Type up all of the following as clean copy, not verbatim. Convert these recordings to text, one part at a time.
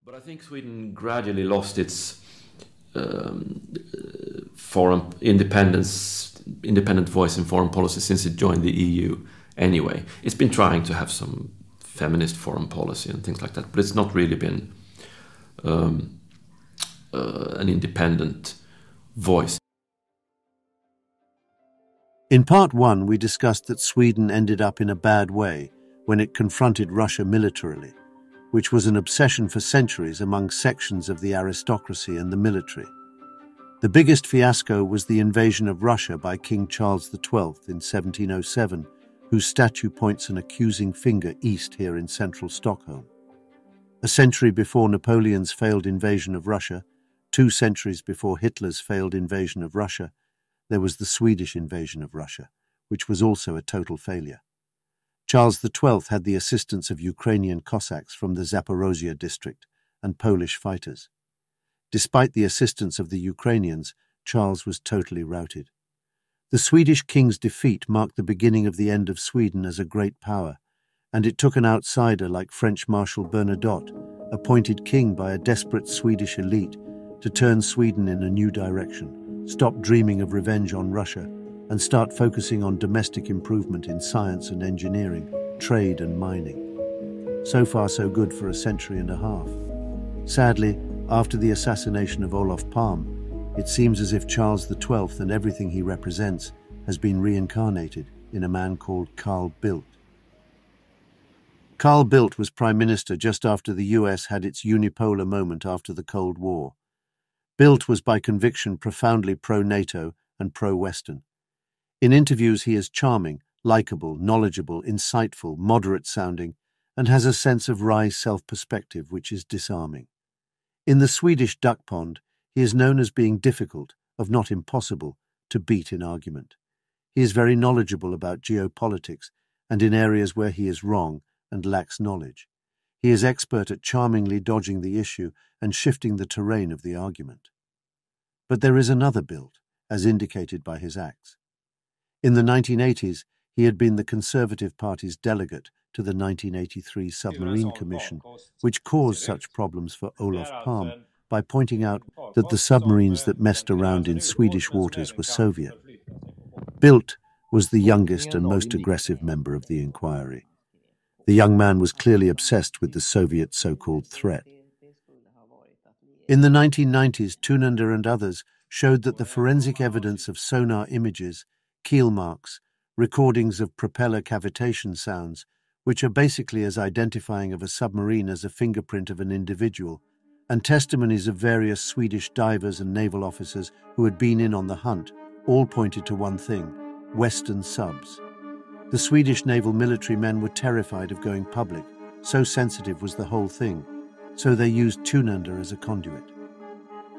But I think Sweden gradually lost its foreign independent voice in foreign policy since it joined the EU anyway. It's been trying to have some feminist foreign policy and things like that, but it's not really been an independent voice. In part one, we discussed that Sweden ended up in a bad way when it confronted Russia militarily, which was an obsession for centuries among sections of the aristocracy and the military. The biggest fiasco was the invasion of Russia by King Charles XII in 1707, whose statue points an accusing finger east here in central Stockholm. A century before Napoleon's failed invasion of Russia, 2 centuries before Hitler's failed invasion of Russia, there was the Swedish invasion of Russia, which was also a total failure. Charles XII had the assistance of Ukrainian Cossacks from the Zaporozhye district and Polish fighters. Despite the assistance of the Ukrainians, Charles was totally routed. The Swedish king's defeat marked the beginning of the end of Sweden as a great power, and it took an outsider like French Marshal Bernadotte, appointed king by a desperate Swedish elite, to turn Sweden in a new direction, stop dreaming of revenge on Russia, and start focusing on domestic improvement in science and engineering, trade and mining. So far so good for a century and a half. Sadly, after the assassination of Olof Palme, it seems as if Charles XII and everything he represents has been reincarnated in a man called Carl Bildt. Carl Bildt was Prime Minister just after the US had its unipolar moment after the Cold War. Bildt was by conviction profoundly pro-NATO and pro-Western. In interviews he is charming, likeable, knowledgeable, insightful, moderate-sounding, and has a sense of wry self-perspective which is disarming. In the Swedish duck pond, he is known as being difficult, if not impossible, to beat in argument. He is very knowledgeable about geopolitics and in areas where he is wrong and lacks knowledge. He is expert at charmingly dodging the issue and shifting the terrain of the argument. But there is another Bildt, as indicated by his acts. In the 1980s, he had been the Conservative Party's delegate to the 1983 Submarine Commission, which caused such problems for Olof Palme by pointing out that the submarines that messed around in Swedish waters were Soviet. Bildt was the youngest and most aggressive member of the inquiry. The young man was clearly obsessed with the Soviet so-called threat. In the 1990s, Thunander and others showed that the forensic evidence of sonar images, keel marks, recordings of propeller cavitation sounds, which are basically as identifying of a submarine as a fingerprint of an individual, and testimonies of various Swedish divers and naval officers who had been in on the hunt, all pointed to one thing: Western subs. The Swedish naval military men were terrified of going public, so sensitive was the whole thing, so they used Thunander as a conduit.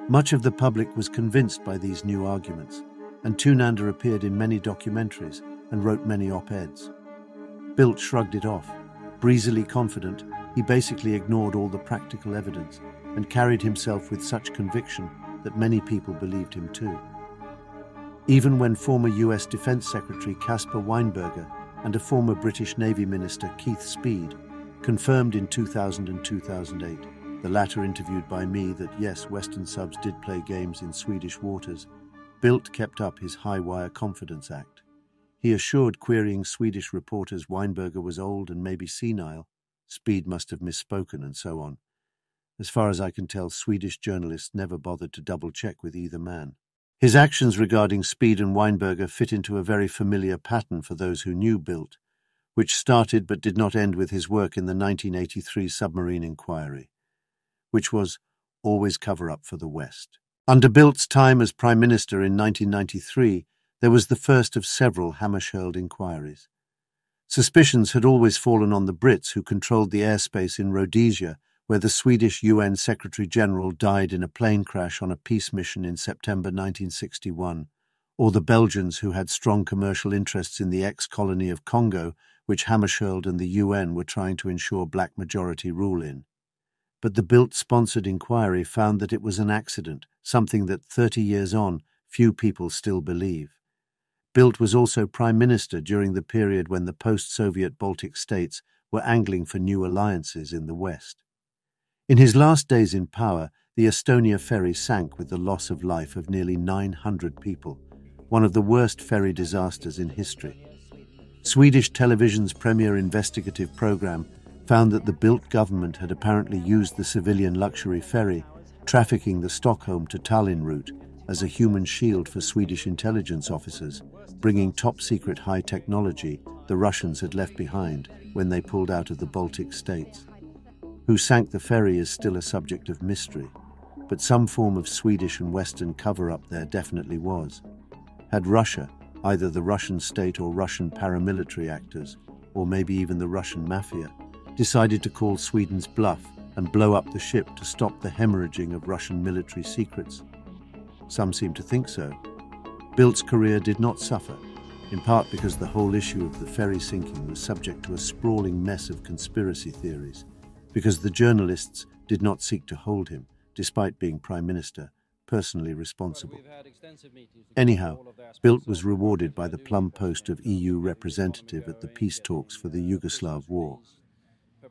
Much of the public was convinced by these new arguments, and Thunander appeared in many documentaries and wrote many op-eds. Bildt shrugged it off. Breezily confident, he basically ignored all the practical evidence and carried himself with such conviction that many people believed him too. Even when former US Defense Secretary Caspar Weinberger and a former British Navy Minister Keith Speed confirmed in 2000 and 2008, the latter interviewed by me, that yes, Western subs did play games in Swedish waters, Bildt kept up his high-wire confidence act. He assured querying Swedish reporters Weinberger was old and maybe senile, Speed must have misspoken, and so on. As far as I can tell, Swedish journalists never bothered to double-check with either man. His actions regarding Speed and Weinberger fit into a very familiar pattern for those who knew Bildt, which started but did not end with his work in the 1983 submarine inquiry, which was always cover-up for the West. Under Bildt's time as Prime Minister in 1993, there was the first of several Hammarskjöld inquiries. Suspicions had always fallen on the Brits, who controlled the airspace in Rhodesia, where the Swedish UN Secretary-General died in a plane crash on a peace mission in September 1961, or the Belgians, who had strong commercial interests in the ex-colony of Congo, which Hammarskjöld and the UN were trying to ensure black majority rule in. But the Bildt-sponsored inquiry found that it was an accident, something that 30 years on, few people still believe. Bildt was also Prime Minister during the period when the post-Soviet Baltic states were angling for new alliances in the West. In his last days in power, the Estonia ferry sank with the loss of life of nearly 900 people, one of the worst ferry disasters in history. Swedish television's premier investigative program found that the Bildt government had apparently used the civilian luxury ferry, trafficking the Stockholm to Tallinn route, as a human shield for Swedish intelligence officers, bringing top-secret high technology the Russians had left behind when they pulled out of the Baltic states. Who sank the ferry is still a subject of mystery, but some form of Swedish and Western cover-up there definitely was. Had Russia, either the Russian state or Russian paramilitary actors, or maybe even the Russian mafia, decided to call Sweden's bluff and blow up the ship to stop the hemorrhaging of Russian military secrets? Some seem to think so. Bildt's career did not suffer, in part because the whole issue of the ferry sinking was subject to a sprawling mess of conspiracy theories, because the journalists did not seek to hold him, despite being Prime Minister, personally responsible. Anyhow, Bildt was rewarded by the plum post of EU representative at the peace talks for the Yugoslav war.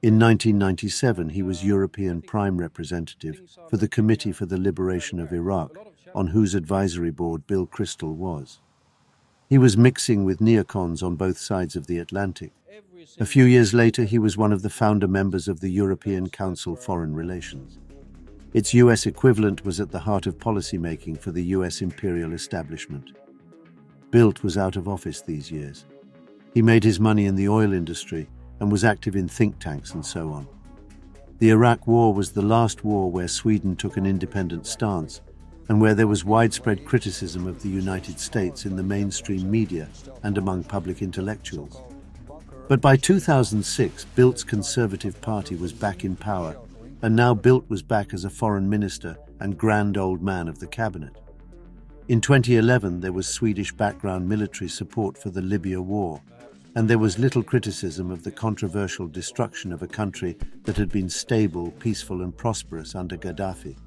In 1997, he was European Prime Representative for the Committee for the Liberation of Iraq, on whose advisory board Bill Kristol was. He was mixing with neocons on both sides of the Atlantic. A few years later, he was one of the founder members of the European Council Foreign Relations. Its US equivalent was at the heart of policymaking for the US imperial establishment. Bildt was out of office these years. He made his money in the oil industry and was active in think tanks and so on. The Iraq War was the last war where Sweden took an independent stance and where there was widespread criticism of the United States in the mainstream media and among public intellectuals. But by 2006, Bildt's Conservative Party was back in power, and now Bildt was back as a foreign minister and grand old man of the cabinet. In 2011, there was Swedish background military support for the Libya war, and there was little criticism of the controversial destruction of a country that had been stable, peaceful and prosperous under Gaddafi.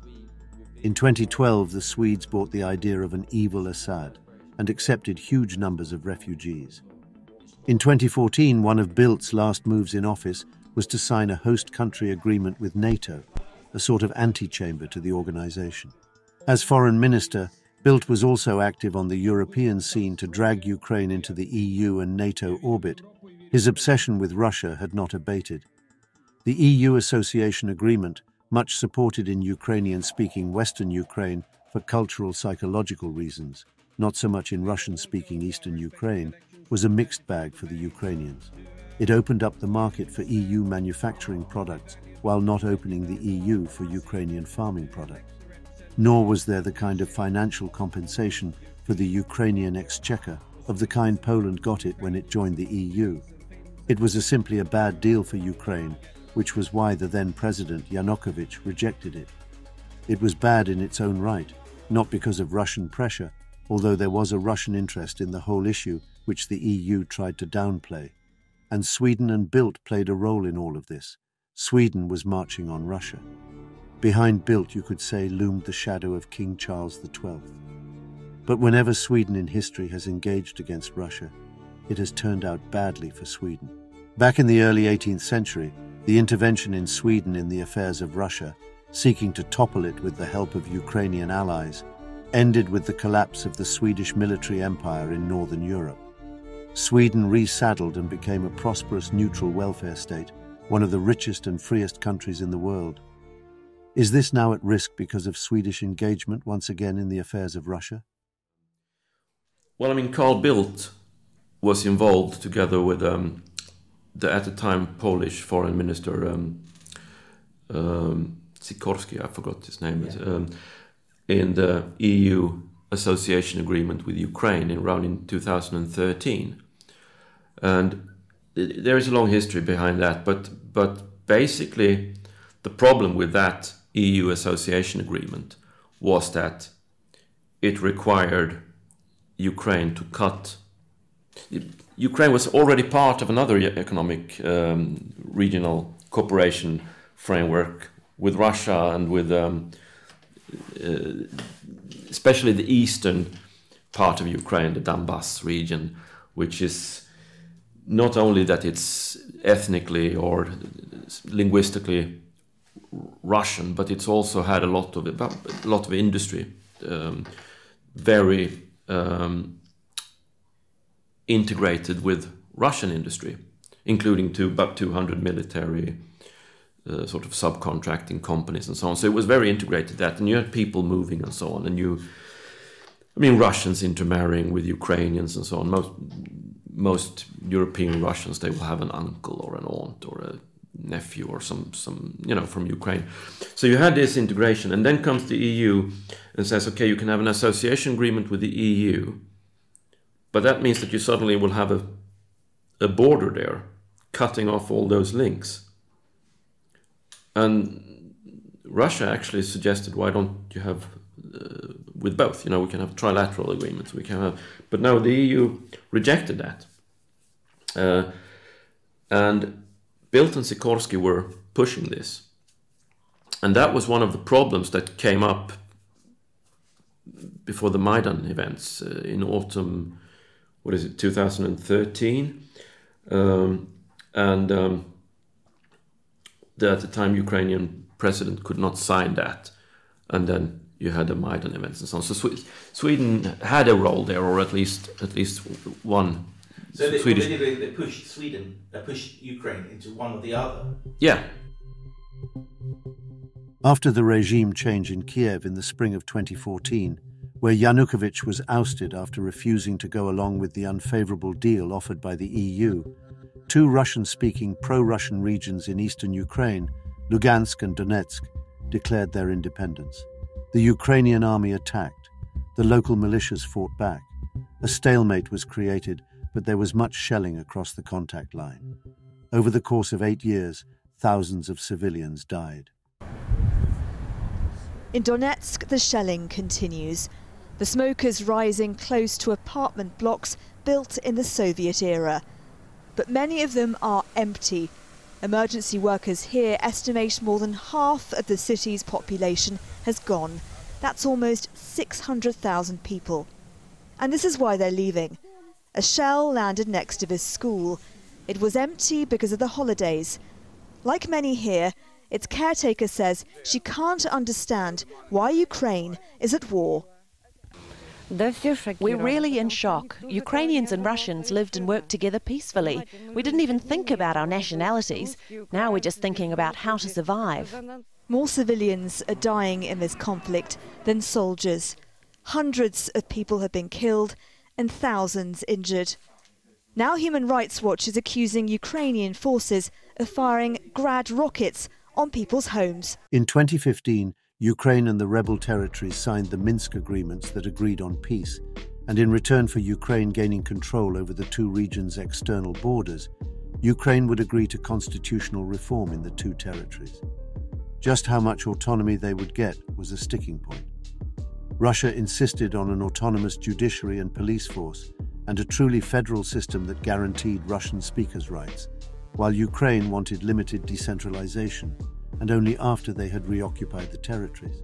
In 2012, the Swedes bought the idea of an evil Assad and accepted huge numbers of refugees. In 2014, one of Bildt's last moves in office was to sign a host country agreement with NATO, a sort of antechamber to the organization. As foreign minister, Bildt was also active on the European scene to drag Ukraine into the EU and NATO orbit. His obsession with Russia had not abated. The EU association agreement, much supported in Ukrainian-speaking Western Ukraine for cultural psychological reasons, not so much in Russian-speaking Eastern Ukraine, was a mixed bag for the Ukrainians. It opened up the market for EU manufacturing products while not opening the EU for Ukrainian farming products. Nor was there the kind of financial compensation for the Ukrainian exchequer of the kind Poland got it when it joined the EU. It was simply a bad deal for Ukraine, which was why the then President Yanukovych rejected it. It was bad in its own right, not because of Russian pressure, although there was a Russian interest in the whole issue which the EU tried to downplay. And Sweden and Bildt played a role in all of this. Sweden was marching on Russia. Behind Bildt, you could say, loomed the shadow of King Charles XII. But whenever Sweden in history has engaged against Russia, it has turned out badly for Sweden. Back in the early 18th century, the intervention in Sweden in the affairs of Russia, seeking to topple it with the help of Ukrainian allies, ended with the collapse of the Swedish military empire in Northern Europe. Sweden resaddled and became a prosperous neutral welfare state, one of the richest and freest countries in the world. Is this now at risk because of Swedish engagement once again in the affairs of Russia? Well, Carl Bildt was involved together with the at the time Polish foreign minister Sikorski, I forgot his name, in the EU association agreement with Ukraine around in 2013. And there is a long history behind that, but basically the problem with that EU association agreement was that it required Ukraine to cut. Ukraine was already part of another economic regional cooperation framework with Russia and with especially the eastern part of Ukraine, the Donbass region, which is not only that it's ethnically or linguistically Russian, but it's also had a lot of industry, very integrated with Russian industry, including about 200 military sort of subcontracting companies and so on. So it was very integrated that, and you had people moving and so on, and Russians intermarrying with Ukrainians and so on. Most European Russians, they will have an uncle or an aunt or a nephew or some from Ukraine. So you had this integration, and then comes the EU and says, okay, you can have an association agreement with the EU, but that means that you suddenly will have a border there, cutting off all those links. And Russia actually suggested, why don't you have with both? We can have trilateral agreements. But no, the EU rejected that. And Bildt and Sikorsky were pushing this. And that was one of the problems that came up before the Maidan events in autumn, 2013. At the time, Ukrainian president could not sign that. And then you had the Maidan events and so on. So Sweden had a role there, or at least one. So they Swedish. pushed Ukraine into one or the other. Yeah. After the regime change in Kiev in the spring of 2014, where Yanukovych was ousted after refusing to go along with the unfavorable deal offered by the EU, two Russian-speaking pro-Russian regions in eastern Ukraine, Lugansk and Donetsk, declared their independence. The Ukrainian army attacked. The local militias fought back. A stalemate was created, but there was much shelling across the contact line. Over the course of 8 years, thousands of civilians died. In Donetsk, the shelling continues. The smoke is rising close to apartment blocks built in the Soviet era. But many of them are empty. Emergency workers here estimate more than half of the city's population has gone. That's almost 600,000 people. And this is why they're leaving. A shell landed next to this school. It was empty because of the holidays. Like many here, its caretaker says she can't understand why Ukraine is at war. We're really in shock. Ukrainians and Russians lived and worked together peacefully. We didn't even think about our nationalities. Now we're just thinking about how to survive. More civilians are dying in this conflict than soldiers. Hundreds of people have been killed and thousands injured. Now Human Rights Watch is accusing Ukrainian forces of firing Grad rockets on people's homes. In 2015, Ukraine and the rebel territories signed the Minsk agreements that agreed on peace, and in return for Ukraine gaining control over the two regions' external borders, Ukraine would agree to constitutional reform in the two territories. Just how much autonomy they would get was a sticking point. Russia insisted on an autonomous judiciary and police force and a truly federal system that guaranteed Russian speakers' rights, while Ukraine wanted limited decentralization, and only after they had reoccupied the territories.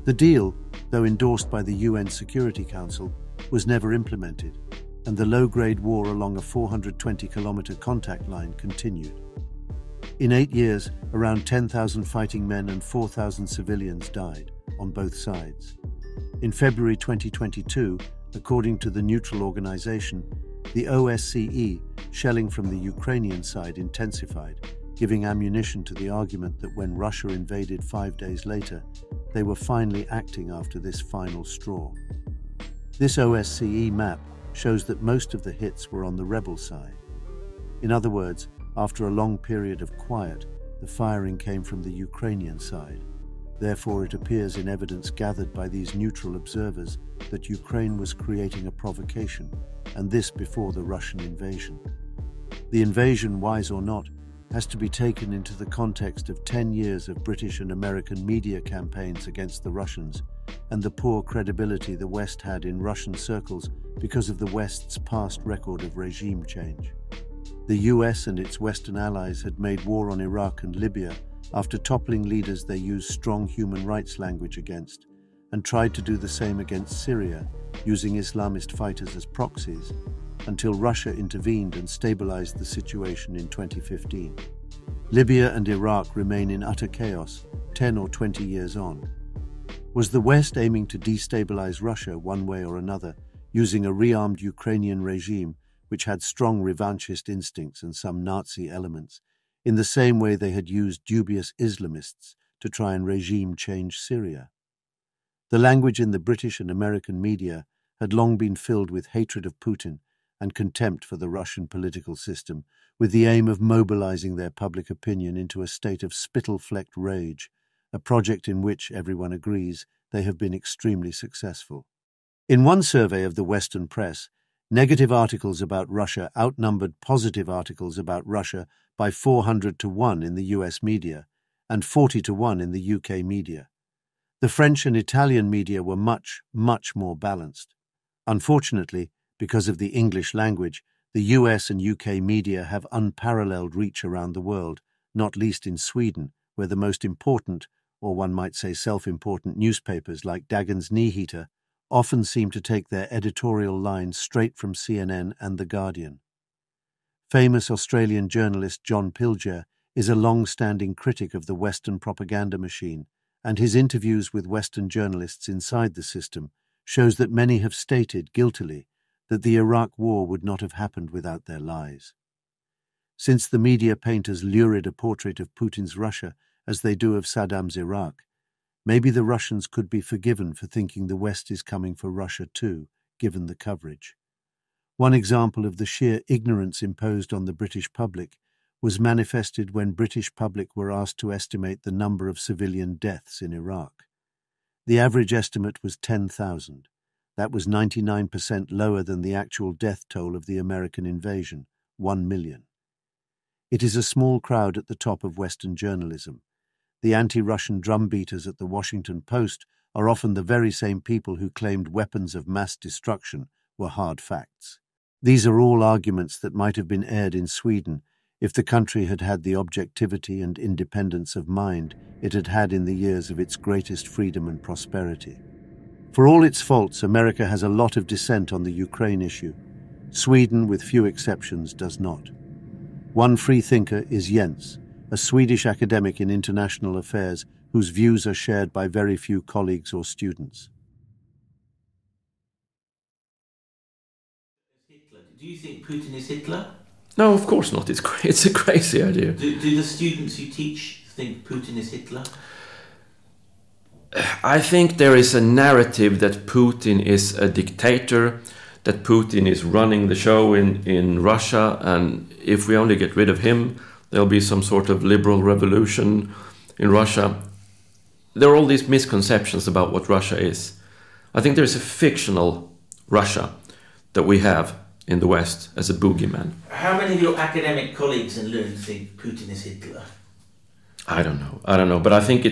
The deal, though endorsed by the UN Security Council, was never implemented, and the low-grade war along a 420-kilometer contact line continued. In 8 years, around 10,000 fighting men and 4,000 civilians died, on both sides. In February 2022, according to the neutral organization, the OSCE, shelling from the Ukrainian side intensified, giving ammunition to the argument that when Russia invaded 5 days later, they were finally acting after this final straw. This OSCE map shows that most of the hits were on the rebel side. In other words, after a long period of quiet, the firing came from the Ukrainian side. Therefore, it appears in evidence gathered by these neutral observers that Ukraine was creating a provocation, and this before the Russian invasion. The invasion, wise or not, has to be taken into the context of 10 years of British and American media campaigns against the Russians and the poor credibility the West had in Russian circles because of the West's past record of regime change. The US and its Western allies had made war on Iraq and Libya after toppling leaders they used strong human rights language against, and tried to do the same against Syria, using Islamist fighters as proxies, until Russia intervened and stabilized the situation in 2015. Libya and Iraq remain in utter chaos 10 or 20 years on. Was the West aiming to destabilize Russia one way or another, using a rearmed Ukrainian regime which had strong revanchist instincts and some Nazi elements, in the same way they had used dubious Islamists to try and regime change Syria? The language in the British and American media had long been filled with hatred of Putin and contempt for the Russian political system, with the aim of mobilizing their public opinion into a state of spittle-flecked rage, a project in which, everyone agrees, they have been extremely successful. In one survey of the Western press, negative articles about Russia outnumbered positive articles about Russia by 400 to 1 in the US media and 40 to 1 in the UK media. The French and Italian media were much, much more balanced. Unfortunately, because of the English language, the US and UK media have unparalleled reach around the world, not least in Sweden, where the most important, or one might say self-important newspapers like Dagens Nyheter often seem to take their editorial lines straight from CNN and The Guardian. Famous Australian journalist John Pilger is a long-standing critic of the Western propaganda machine, and his interviews with Western journalists inside the system shows that many have stated, guiltily, that the Iraq War would not have happened without their lies. Since the media paint as lurid a portrait of Putin's Russia as they do of Saddam's Iraq, maybe the Russians could be forgiven for thinking the West is coming for Russia too, given the coverage. One example of the sheer ignorance imposed on the British public was manifested when British public were asked to estimate the number of civilian deaths in Iraq. The average estimate was 10,000. That was 99% lower than the actual death toll of the American invasion, 1 million. It is a small crowd at the top of Western journalism. The anti-Russian drumbeaters at the Washington Post are often the very same people who claimed weapons of mass destruction were hard facts. These are all arguments that might have been aired in Sweden if the country had had the objectivity and independence of mind it had had in the years of its greatest freedom and prosperity. For all its faults, America has a lot of dissent on the Ukraine issue. Sweden, with few exceptions, does not. One free thinker is Jens, a Swedish academic in international affairs whose views are shared by very few colleagues or students. Do you think Putin is Hitler? No, of course not. It's a crazy idea. Do the students you teach think Putin is Hitler? I think there is a narrative that Putin is a dictator, that Putin is running the show in Russia, and if we only get rid of him, there'll be some sort of liberal revolution in Russia. There are all these misconceptions about what Russia is. I think there's a fictional Russia that we have in the West as a boogeyman. How many of your academic colleagues in Lund think Putin is Hitler? I don't know, but I think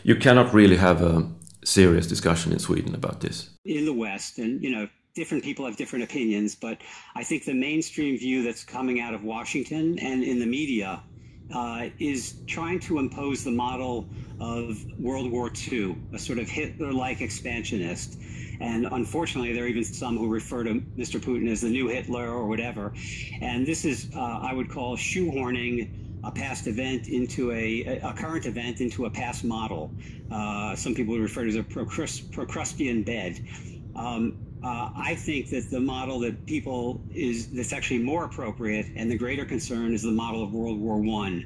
you cannot really have a serious discussion in Sweden about this. In the West, and different people have different opinions, but I think the mainstream view that's coming out of Washington and in the media is trying to impose the model of World War II, a sort of Hitler-like expansionist. And unfortunately, there are even some who refer to Mr. Putin as the new Hitler or whatever. And this is, I would call, shoehorning a past event into a current event into a past model. Some people would refer to it as a Procrustean bed. I think that the model that's actually more appropriate and the greater concern is the model of World War I,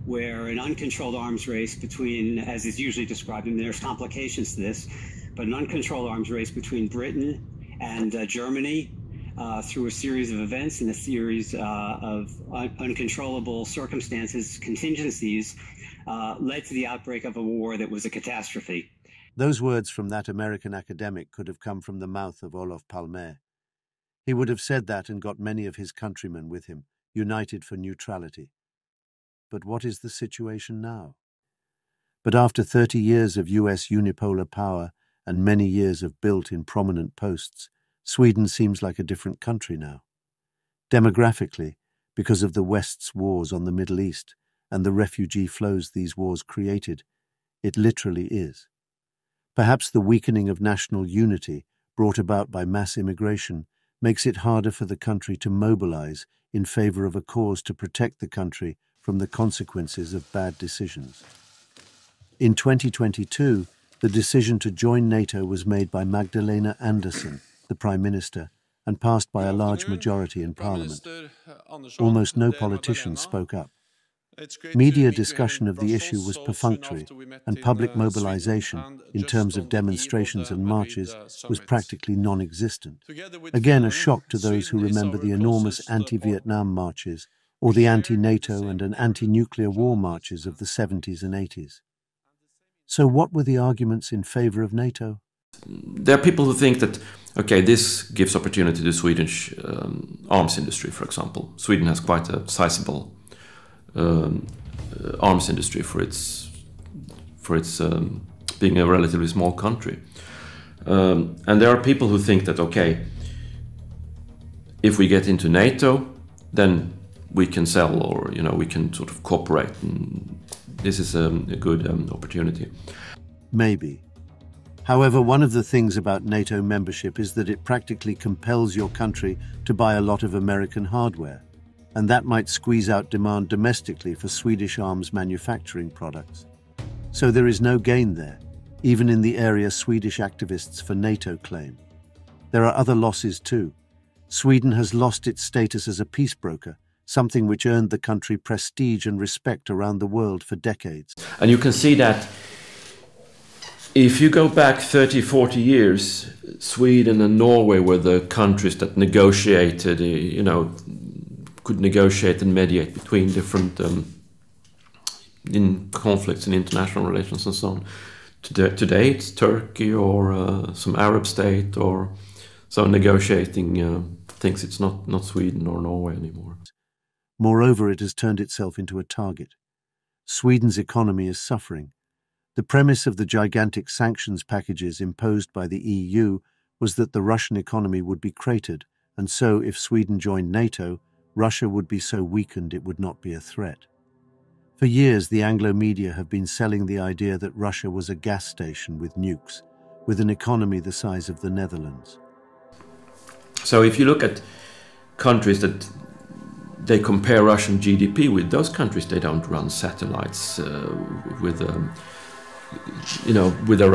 where an uncontrolled arms race between, as is usually described, and there's complications to this, but an uncontrolled arms race between Britain and Germany through a series of events and a series of uncontrollable circumstances, contingencies, led to the outbreak of a war that was a catastrophe. Those words from that American academic could have come from the mouth of Olof Palme. He would have said that and got many of his countrymen with him, united for neutrality. But what is the situation now? But after 30 years of US unipolar power and many years of built in prominent posts, Sweden seems like a different country now. Demographically, because of the West's wars on the Middle East and the refugee flows these wars created, it literally is. Perhaps the weakening of national unity brought about by mass immigration makes it harder for the country to mobilize in favor of a cause to protect the country from the consequences of bad decisions. In 2022, the decision to join NATO was made by Magdalena Andersson, the Prime Minister, and passed by a large majority in Parliament. Almost no politicians spoke up. Media discussion of the issue was perfunctory, and public mobilization, in terms of demonstrations and marches, was practically non-existent. Again, a shock to those who remember the enormous anti-Vietnam marches or the anti-NATO and an anti-nuclear war marches of the 70s and 80s. So what were the arguments in favor of NATO? There are people who think that, okay, this gives opportunity to the Swedish arms industry, for example. Sweden has quite a sizable arms industry for its being a relatively small country. And there are people who think that, okay, if we get into NATO, then we can sell, or we can sort of cooperate, and this is a good opportunity. Maybe. However, one of the things about NATO membership is that it practically compels your country to buy a lot of American hardware, and that might squeeze out demand domestically for Swedish arms manufacturing products. So there is no gain there, even in the area Swedish activists for NATO claim. There are other losses too. Sweden has lost its status as a peace broker, something which earned the country prestige and respect around the world for decades. And you can see that if you go back 30, 40 years, Sweden and Norway were the countries that negotiated, could negotiate and mediate between different in conflicts in international relations and so on. Today it's Turkey or some Arab state or so negotiating thinks it's not Sweden or Norway anymore. Moreover, it has turned itself into a target. Sweden's economy is suffering. The premise of the gigantic sanctions packages imposed by the EU was that the Russian economy would be cratered, and so if Sweden joined NATO, Russia would be so weakened it would not be a threat. For years, the Anglo media have been selling the idea that Russia was a gas station with nukes, with an economy the size of the Netherlands. So if you look at countries that they compare Russian GDP with, those countries, they don't run satellites with their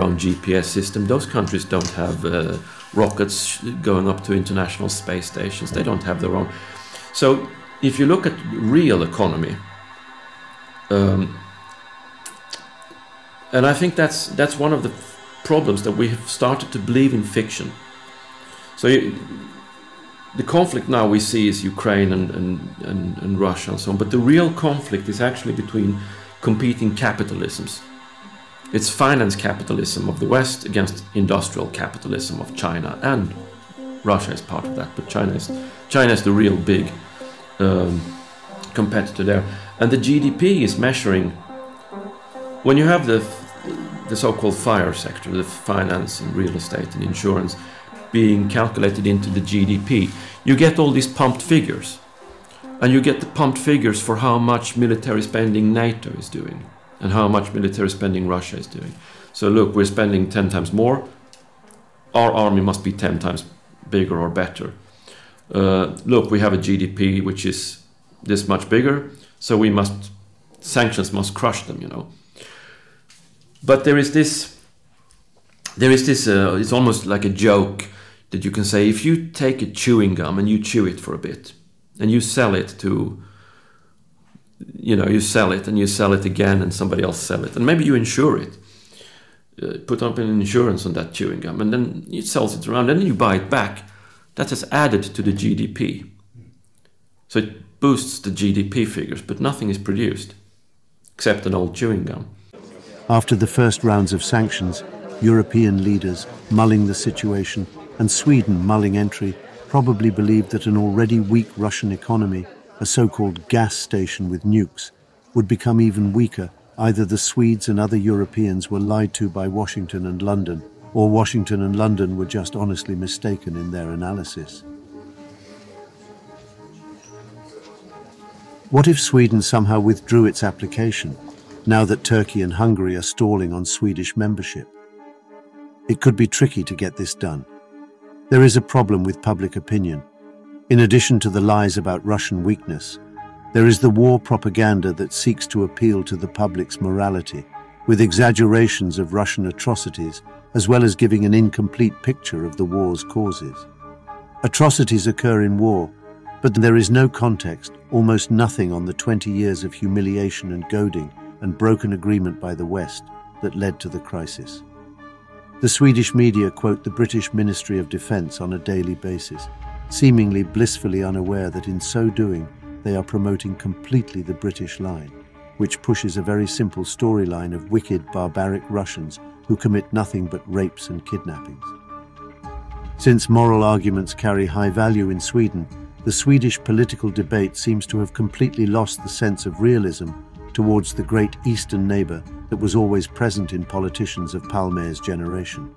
own GPS system. Those countries don't have rockets going up to international space stations. They don't have their own. So if you look at real economy, and I think that's one of the problems, that we have started to believe in fiction. So the conflict now we see is Ukraine and Russia and so on, but the real conflict is actually between competing capitalisms. It's finance capitalism of the West against industrial capitalism of China, and Russia is part of that, but China is the real big competitor there. And the GDP is measuring, when you have the so-called FIRE sector, the finance and real estate and insurance, being calculated into the GDP, you get all these pumped figures. And you get the pumped figures for how much military spending NATO is doing and how much military spending Russia is doing. So look, we're spending 10 times more. Our army must be 10 times bigger or better. Look, we have a GDP which is this much bigger, so sanctions must crush them, But there is this, it's almost like a joke that you can say, if you take a chewing gum and you chew it for a bit, and you sell it to, you sell it and you sell it again and somebody else sell it, and maybe you insure it, put up an insurance on that chewing gum, and then it sells it around, and then you buy it back. That has added to the GDP. So it boosts the GDP figures, but nothing is produced except an old chewing gum. After the first rounds of sanctions, European leaders, mulling the situation, and Sweden mulling entry, probably believed that an already weak Russian economy, a so-called gas station with nukes, would become even weaker. Either the Swedes and other Europeans were lied to by Washington and London, or Washington and London were just honestly mistaken in their analysis. What if Sweden somehow withdrew its application, now that Turkey and Hungary are stalling on Swedish membership? It could be tricky to get this done. There is a problem with public opinion. In addition to the lies about Russian weakness, There is the war propaganda that seeks to appeal to the public's morality, with exaggerations of Russian atrocities, as well as giving an incomplete picture of the war's causes. Atrocities occur in war, but there is no context, almost nothing on the 20 years of humiliation and goading and broken agreement by the West that led to the crisis. The Swedish media quote the British Ministry of Defence on a daily basis, seemingly blissfully unaware that in so doing they are promoting completely the British line, which pushes a very simple storyline of wicked, barbaric Russians who commit nothing but rapes and kidnappings. Since moral arguments carry high value in Sweden, the Swedish political debate seems to have completely lost the sense of realism towards the great eastern neighbour that was always present in politicians of Palme's generation.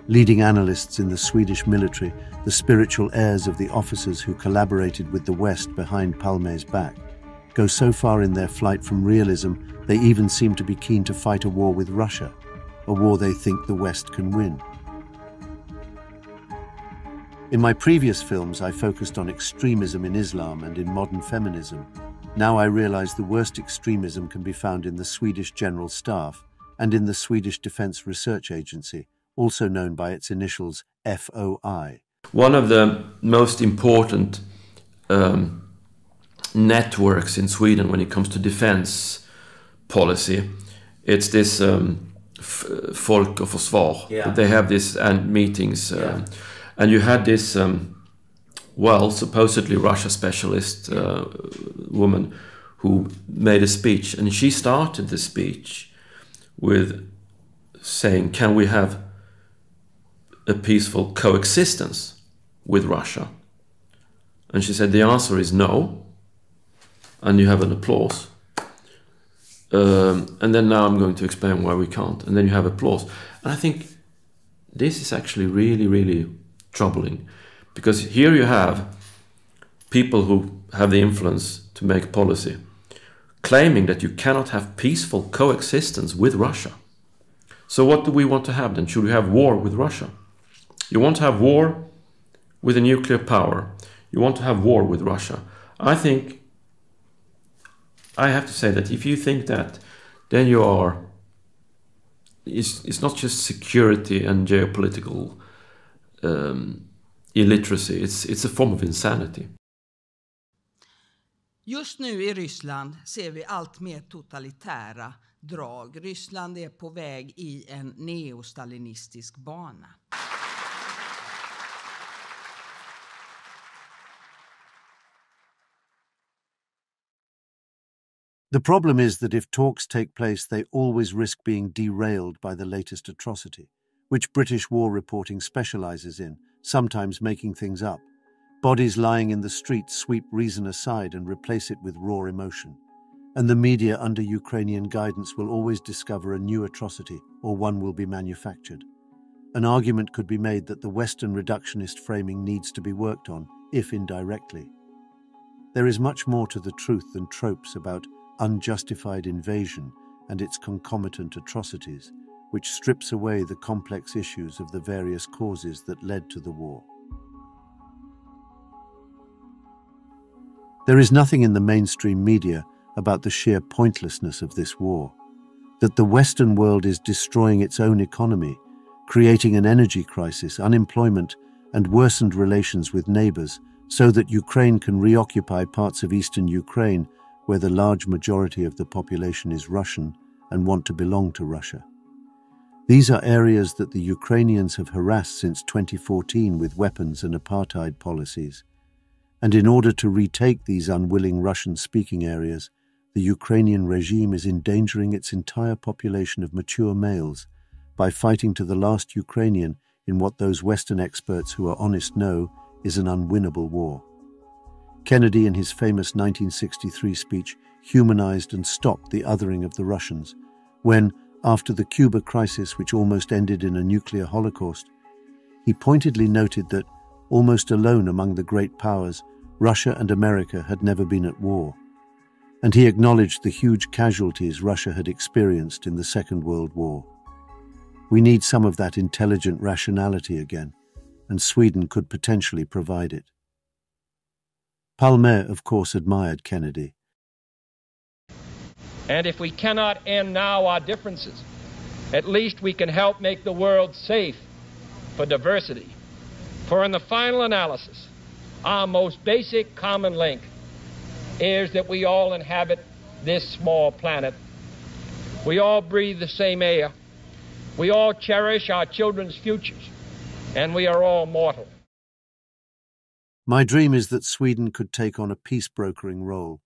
Leading analysts in the Swedish military, the spiritual heirs of the officers who collaborated with the West behind Palme's back, go so far in their flight from realism they even seem to be keen to fight a war with Russia, a war they think the West can win. In my previous films, I focused on extremism in Islam and in modern feminism. Now I realize the worst extremism can be found in the Swedish General Staff and in the Swedish Defence Research Agency, also known by its initials FOI. One of the most important networks in Sweden when it comes to defense policy, it's this Folk och Försvar. Yeah. They have this meetings, and you had this supposedly Russia specialist woman who made a speech, and she started the speech with saying, can we have a peaceful coexistence with Russia? And she said the answer is no, and you have an applause. And then now I'm going to explain why we can't, and then you have applause. And I think this is actually really, really troubling, because here you have people who have the influence to make policy claiming that you cannot have peaceful coexistence with Russia. So what do we want to have then? Should we have war with Russia? You want to have war with a nuclear power. You want to have war with Russia. I think, I have to say that if you think that, then you are, it's not just security and geopolitical illiteracy, it's a form of insanity. Just nu i Ryssland ser vi allt mer totalitära drag. Ryssland är på väg i en neostalinistisk bana. The problem is that if talks take place, they always risk being derailed by the latest atrocity, which British war reporting specializes in, sometimes making things up. Bodies lying in the streets sweep reason aside and replace it with raw emotion. And the media under Ukrainian guidance will always discover a new atrocity, or one will be manufactured. An argument could be made that the Western reductionist framing needs to be worked on, if indirectly. There is much more to the truth than tropes about unjustified invasion and its concomitant atrocities, which strips away the complex issues of the various causes that led to the war. There is nothing in the mainstream media about the sheer pointlessness of this war, that the Western world is destroying its own economy, creating an energy crisis, unemployment, and worsened relations with neighbors, so that Ukraine can reoccupy parts of eastern Ukraine where the large majority of the population is Russian and want to belong to Russia. These are areas that the Ukrainians have harassed since 2014 with weapons and apartheid policies. And in order to retake these unwilling Russian-speaking areas, the Ukrainian regime is endangering its entire population of mature males by fighting to the last Ukrainian in what those Western experts who are honest know is an unwinnable war. Kennedy, in his famous 1963 speech, humanized and stopped the othering of the Russians when, after the Cuba crisis which almost ended in a nuclear holocaust, he pointedly noted that, almost alone among the great powers, Russia and America had never been at war, and he acknowledged the huge casualties Russia had experienced in the Second World War. We need some of that intelligent rationality again, and Sweden could potentially provide it. Palme, of course, admired Kennedy, And if we cannot end now our differences, at least we can help make the world safe for diversity. For in the final analysis, our most basic common link is that we all inhabit this small planet. We all breathe the same air. We all cherish our children's futures. And we are all mortal. My dream is that Sweden could take on a peace-brokering role.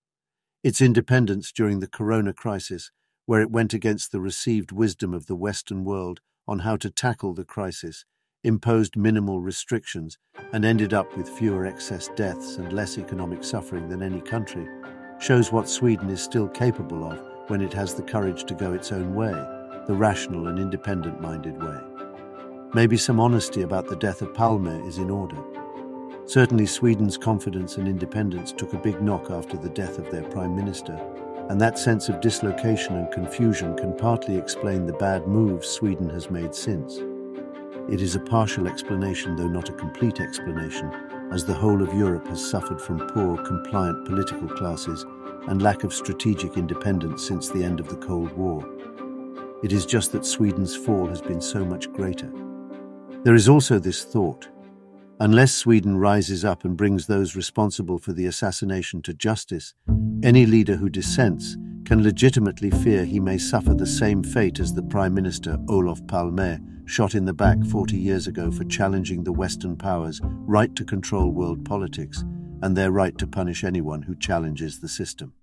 Its independence during the corona crisis, where it went against the received wisdom of the Western world on how to tackle the crisis, imposed minimal restrictions, and ended up with fewer excess deaths and less economic suffering than any country, shows what Sweden is still capable of when it has the courage to go its own way, the rational and independent-minded way. Maybe some honesty about the death of Palme is in order. Certainly Sweden's confidence and independence took a big knock after the death of their Prime Minister, and that sense of dislocation and confusion can partly explain the bad moves Sweden has made since. It is a partial explanation, though not a complete explanation, as the whole of Europe has suffered from poor, compliant political classes and lack of strategic independence since the end of the Cold War. It is just that Sweden's fall has been so much greater. There is also this thought: unless Sweden rises up and brings those responsible for the assassination to justice, any leader who dissents can legitimately fear he may suffer the same fate as the Prime Minister Olof Palme, shot in the back 40 years ago for challenging the Western powers' right to control world politics and their right to punish anyone who challenges the system.